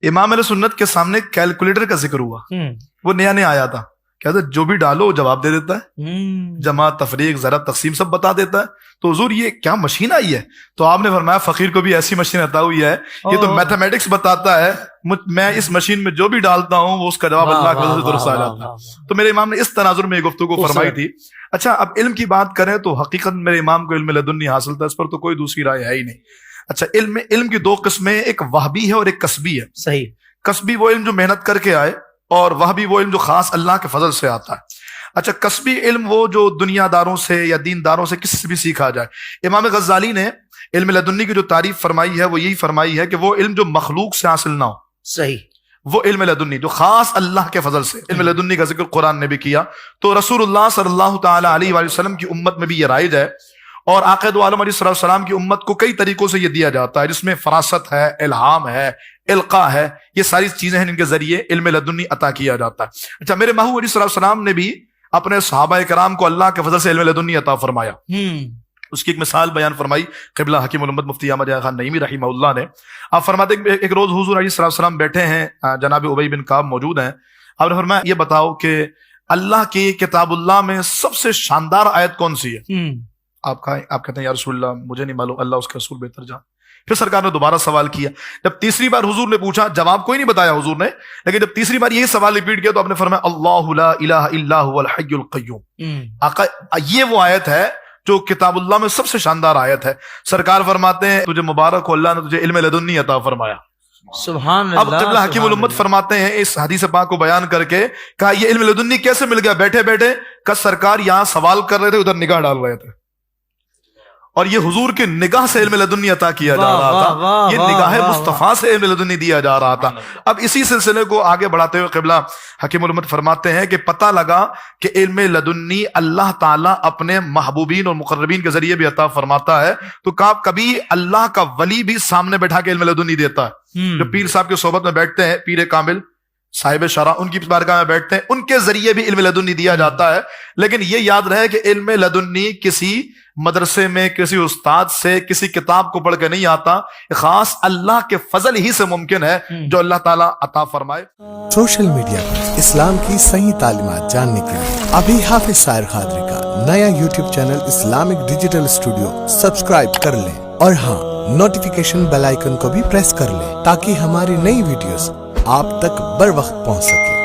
امام اہل سنت کے سامنے کیلکولیٹر کا ذکر ہوا، وہ نیا نیا آیا تھا، کہتے جو بھی ڈالو جواب دے دیتا ہے، جمع تفریق ضرب تقسیم سب بتا دیتا ہے. تو حضور یہ کیا مشین آئی ہے؟ تو آپ نے فرمایا فقیر کو بھی ایسی مشین عطا ہوئی ہے، یہ تو میتھمیٹکس بتاتا ہے، میں اس مشین میں جو بھی ڈالتا ہوں وہ اس کا جواب اللہ کی وجہ سے درست آ جاتا ہے. تو میرے امام نے اس تناظر میں یہ گفتگو فرمائی تھی. اچھا اب علم کی بات کریں تو حقیقت میرے امام کو علم لدنی حاصل تھا، اس پر تو کوئی دوسری رائے ہے ہی نہیں. اچھا علم کی دو قسمیں، ایک وہبی ہے اور ایک کسبی ہے. صحیح. کسبی وہ علم جو محنت کر کے آئے، اور وہبی وہ علم جو خاص اللہ کے فضل سے آتا ہے. اچھا کسبی علم وہ جو دنیا داروں سے یا دین داروں سے کسی سے بھی سیکھا جائے. امام غزالی نے علم لدنی کی جو تعریف فرمائی ہے وہ یہی فرمائی ہے کہ وہ علم جو مخلوق سے حاصل نہ ہو. صحیح. وہ علم لدنی جو خاص اللہ کے فضل سے. علم لدنی کا ذکر قرآن نے بھی کیا، تو رسول اللہ صلی اللہ تعالی علیہ وآلہ وسلم کی امت میں بھی یہ رائج ہے، اور آقا دو عالم علیہ السلام کی امت کو کئی طریقوں سے یہ دیا جاتا ہے، جس میں فراست ہے، الہام ہے، القاء ہے، یہ ساری چیزیں ہیں جن کے ذریعے علم لدنی عطا کیا جاتا ہے. اچھا میرے محبوب علیہ السلام نے بھی اپنے صحابہ کرام کو اللہ کے فضل سے علم لدنی عطا فرمایا. اس کی ایک مثال بیان فرمائی قبلہ حکیم الامت مفتی احمد خان نعیمی رحمہ اللہ نے. آپ فرماتے ہیں ایک روز حضور علیہ السلام بیٹھے ہیں، جناب ابی بن کعب موجود ہیں. آپ نے فرمایا یہ بتاؤ کہ اللہ کی کتاب اللہ میں سب سے شاندار آیت کون سی ہے؟ آپ کہتے ہیں یا رسول اللہ مجھے نہیں معلوم، اللہ اس کے رسول بہتر جان. پھر سرکار نے دوبارہ سوال کیا. جب تیسری بار حضور نے پوچھا، جواب کوئی نہیں بتایا حضور نے، لیکن جب تیسری بار یہی سوال ریپیٹ کیا تو آپ نے فرمایا اللہ لا الہ الا هو الحی القیوم. آقا یہ وہ آیت ہے جو کتاب اللہ میں سب سے شاندار آیت ہے. سرکار فرماتے ہیں تجھے مبارک ہو، اللہ نے تجھے علم لدنی عطا فرمایا. سبحان اللہ. اب قبلہ حکیم الامت فرماتے ہیں اس حدیث پاک کو بیان کر کے، کہا یہ علم لدنی کیسے مل گیا؟ بیٹھے بیٹھے کہ سرکار یہاں سوال کر رہے تھے، ادھر نگاہ ڈال رہے تھے، اور یہ حضور کے نگاہ سے علم لدنی عطا کیا جا رہا تھا، یہ نگاہ مصطفیٰ سے علم لدنی دیا جا رہا تھا. اب اسی سلسلے کو آگے بڑھاتے ہوئے قبلہ حکیم الامت فرماتے ہیں کہ پتہ لگا کہ علم لدنی اللہ تعالیٰ اپنے محبوبین اور مقربین کے ذریعے بھی عطا فرماتا ہے. تو کبھی اللہ کا ولی بھی سامنے بیٹھا کے علم لدنی دیتا ہے. جو پیر صاحب کی صحبت میں بیٹھتے ہیں، پیر کامل صاحب شرع، ان کی بارگاہ میں بیٹھتے ہیں، ان کے ذریعے بھی علم لدنی دیا جاتا ہے. لیکن یہ یاد رہے کہ علم لدنی کسی مدرسے میں، کسی استاد سے، کسی کتاب کو پڑھ کے نہیں آتا، خاص اللہ کے فضل ہی سے ممکن ہے جو اللہ تعالیٰ عطا فرمائے. سوشل میڈیا پر اسلام کی صحیح تعلیمات جاننے کے لیے ابھی حافظ سائر قادری کا نیا YouTube channel Islamic digital studio subscribe کر لیں، اور ہاں نوٹیفیکیشن بیل آئیکن کو بھی پریس کر لیں تاکہ ہماری نئی ویڈیوز آپ تک بر وقت پہنچ سکے.